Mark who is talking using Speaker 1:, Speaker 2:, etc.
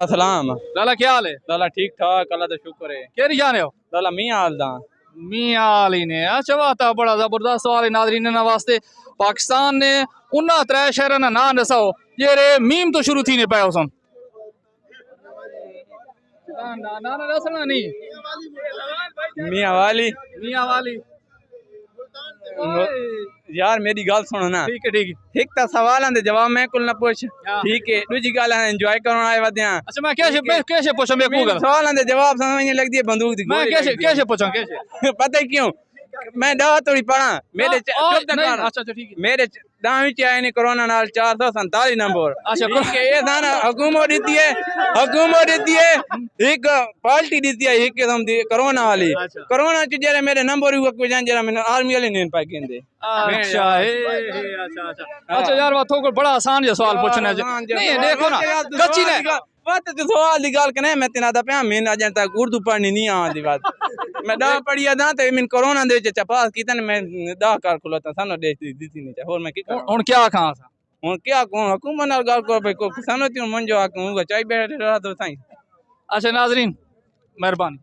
Speaker 1: सलाम
Speaker 2: लाला क्या हाल है?
Speaker 1: लाला ठीक ठाक अल्लाह दा शुक्र है।
Speaker 2: केरी जाने हो?
Speaker 1: लाला मियां हाल दा
Speaker 2: मियां अली ने अच्छा बात है, बड़ा जबरदस्त सवाल है नाज़रीन ना वास्ते। पाकिस्तान ने उन्ना त्रै शहर ना नाम दसाओ जेरे मीम तो शुरू थी ने पाए सन। ना ना ना दसना नहीं। मियां वाली
Speaker 1: यार मेरी गल सुनो ना।
Speaker 2: ठीक है ठीक है।
Speaker 1: एक ता सवालां दे जवाब मैं कुल ना पूछ
Speaker 2: हाँ।
Speaker 1: ठीक है। दूजी गल है एंजॉय करन आए वदे हां।
Speaker 2: अच्छा मैं कैसे पूछूं मैं को गल
Speaker 1: सवालां दे जवाब समझ नहीं लगदी है बंदूक दी
Speaker 2: मैं कैसे पूछूं कैसे
Speaker 1: पता है क्यों मैं दावा थोड़ी पढ़ा मेरे
Speaker 2: अच्छा अच्छा ठीक है।
Speaker 1: मेरे दावी च आए ने कोरोना नाल 447 नंबर।
Speaker 2: अच्छा
Speaker 1: ठीक है ये था ना हुकूमत देती है एक पार्टी देती है एक किस्म दी कोरोना वाली। कोरोना च जेरे मेरे नंबर हुआ कोई जान जरा मैंने आर्मी वाले ने पाई केंदे।
Speaker 2: अच्छा अच्छा अच्छा अच्छा यार बात को बड़ा आसान जो सवाल पूछना है। नहीं देखो ना कच्ची ने
Speaker 1: बात तो सवाल दी गल कने मैं तेना दा पे मैं अजन तक उर्दू पढ़नी नहीं आंदी बात मैं दा पढ़िया दा ते मैं कोरोना दे च पास कीता ने मैं दा कर खुलता सानो देश दी नहीं चा और मैं की कर
Speaker 2: हुन क्या खां सा
Speaker 1: हुन क्या को हुकूमत नाल गल कर को सानो ती मंजो हकूमत चाई बैठे रहा तो साईं।
Speaker 2: अच्छा नाज़रीन मेहरबानी।